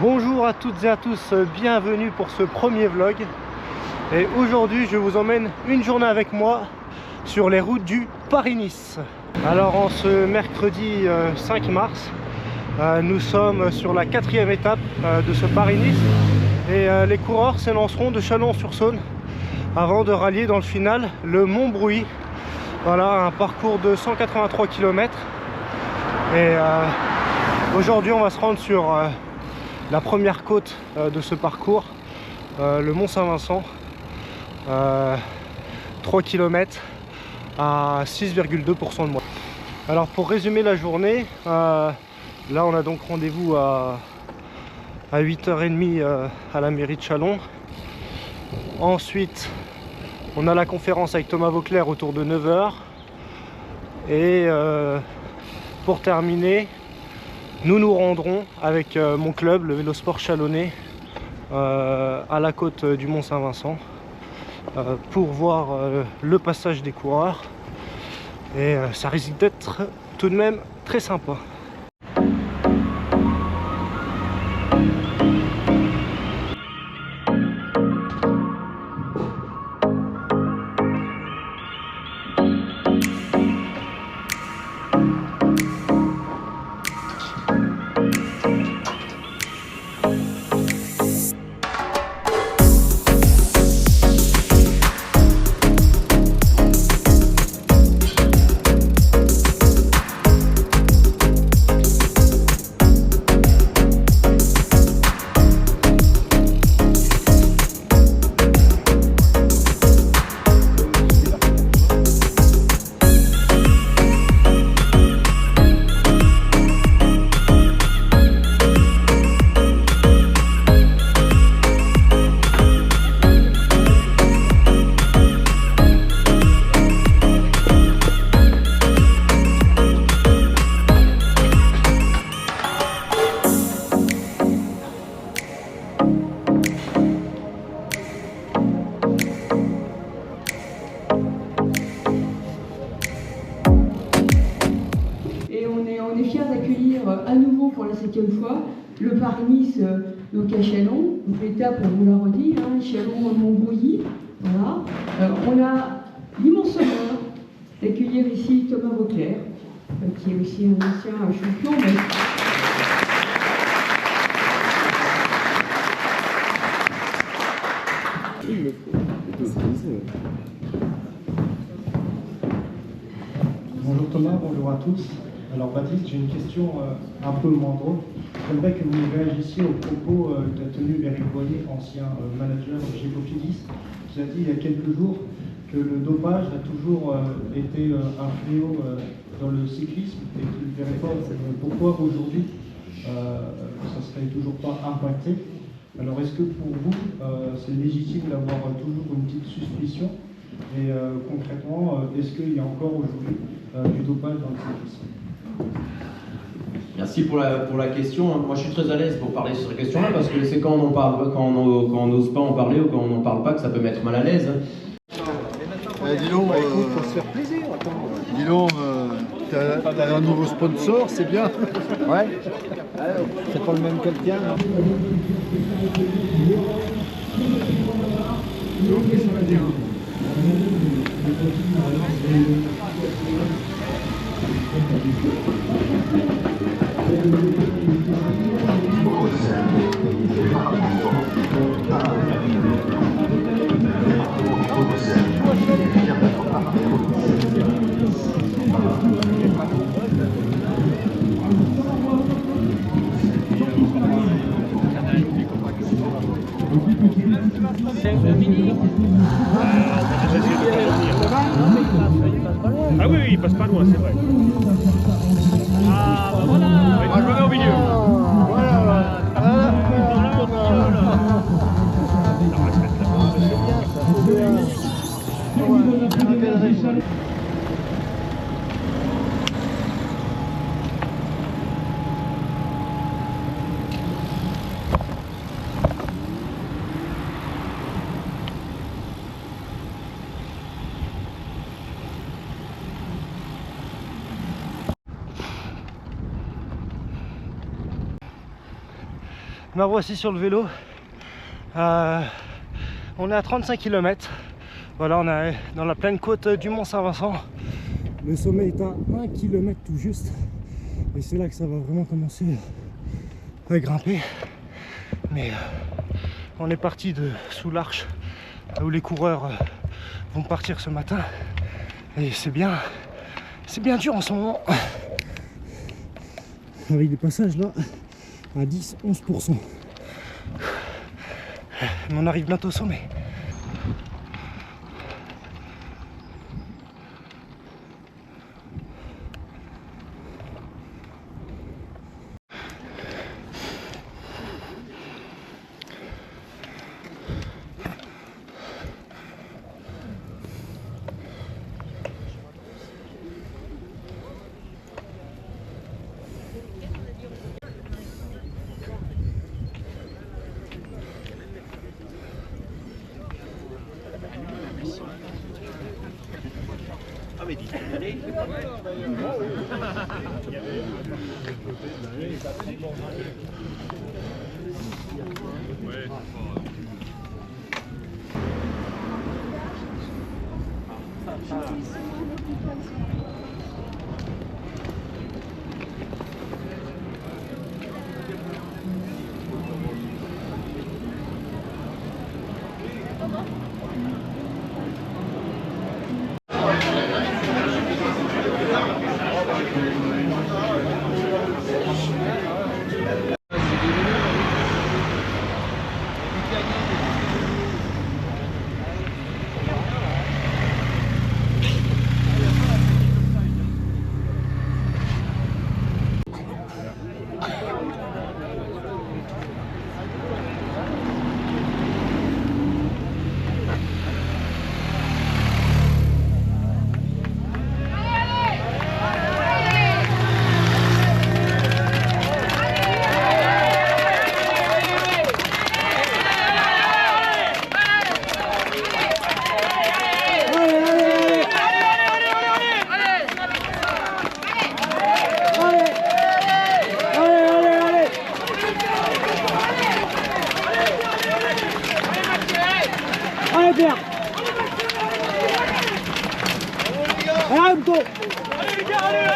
Bonjour à toutes et à tous, bienvenue pour ce premier vlog. Et aujourd'hui je vous emmène une journée avec moi sur les routes du Paris-Nice. Alors en ce mercredi 5 mars, nous sommes sur la 4e étape de ce Paris-Nice. Et les coureurs s'élanceront de Chalon-sur-Saône avant de rallier dans le final le Montbrouilly. Voilà, un parcours de 183 km. Et aujourd'hui on va se rendre sur la première côte de ce parcours, le Mont Saint-Vincent, 3 km à 6,2% de moins. Alors pour résumer la journée, là on a donc rendez-vous à 8h30 à la mairie de Chalon. Ensuite on a la conférence avec Thomas Vauclair autour de 9h. Et pour terminer, nous nous rendrons avec mon club, le Vélosport Chalonnais, à la côte du Mont Saint-Vincent pour voir le passage des coureurs. Et ça risque d'être tout de même très sympa. À nouveau pour la 7e fois, le Paris-Nice, donc à Chalon, donc l'étape, on vous l'a redit, Chalon-Montbrouilly, voilà. On a l'immense honneur d'accueillir ici Thomas Vauclair, qui est aussi un ancien champion. Mais... Bonjour Thomas, bonjour à tous. Alors Baptiste, j'ai une question un peu moins drôle. J'aimerais que vous réagissiez aux propos qu'a tenu Eric Boyer, ancien manager chez Cofidis, qui a dit il y a quelques jours que le dopage a toujours été un fléau dans le cyclisme et qu'il ne verrait pas pourquoi aujourd'hui ça ne serait toujours pas impacté. Alors est-ce que pour vous c'est légitime d'avoir toujours une petite suspicion et concrètement est-ce qu'il y a encore aujourd'hui du dopage dans le cyclisme? Merci pour la question. Moi, je suis très à l'aise pour parler sur cette question-là parce que c'est quand on en parle, quand on n'ose pas en parler ou quand on n'en parle pas que ça peut mettre mal à l'aise. Dis donc, pour se faire plaisir. Dis donc, t'as un nouveau sponsor, c'est bien. Ouais. C'est pas le même quelqu'un. Ah oui, il passe pas loin, c'est vrai. Ah, bah voilà. Moi, je me mets au milieu. Me voici sur le vélo. On est à 35 km. Voilà, on est dans la pleine côte du Mont Saint-Vincent. Le sommet est à 1 km tout juste. Et c'est là que ça va vraiment commencer à grimper. Mais on est parti de sous l'Arche, où les coureurs vont partir ce matin. Et c'est bien dur en ce moment. Avec des passages là à 10-11%. Mais on arrive bientôt au sommet. Allez Pierre. Allez go. Allez les gars, allez.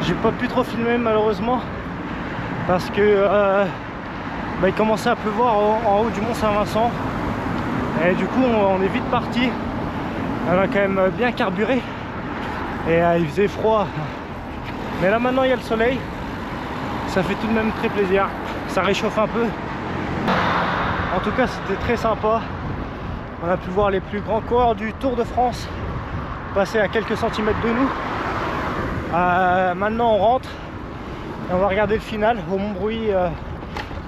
J'ai pas pu trop filmer malheureusement parce que il commençait à pleuvoir en haut du Mont Saint-Vincent et du coup on est vite parti. On a quand même bien carburé et il faisait froid, mais là maintenant il y a le soleil, ça fait tout de même très plaisir, ça réchauffe un peu. En tout cas c'était très sympa, on a pu voir les plus grands coureurs du Tour de France passer à quelques centimètres de nous. Maintenant on rentre et on va regarder le final au Montbrouilly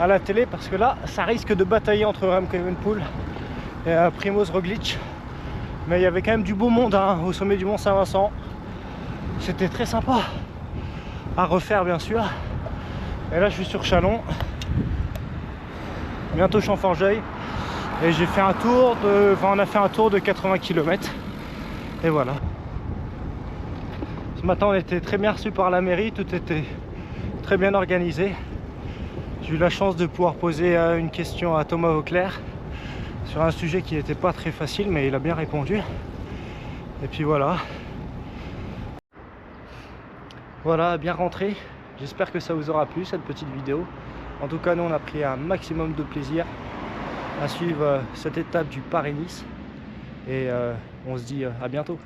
à la télé, parce que là ça risque de batailler entre Remco Evenepoel et Primož Roglič, mais il y avait quand même du beau monde hein, au sommet du Mont Saint-Vincent. C'était très sympa à refaire bien sûr. Et là je suis sur Châlons, bientôt Champforgeuil, et j'ai fait un tour de, on a fait un tour de 80 km et voilà. Ce matin on était très bien reçus par la mairie, tout était très bien organisé. J'ai eu la chance de pouvoir poser une question à Thomas Vauclair sur un sujet qui n'était pas très facile, mais il a bien répondu. Et puis voilà. Voilà, bien rentré. J'espère que ça vous aura plu cette petite vidéo. En tout cas, nous on a pris un maximum de plaisir à suivre cette étape du Paris-Nice. Et on se dit à bientôt.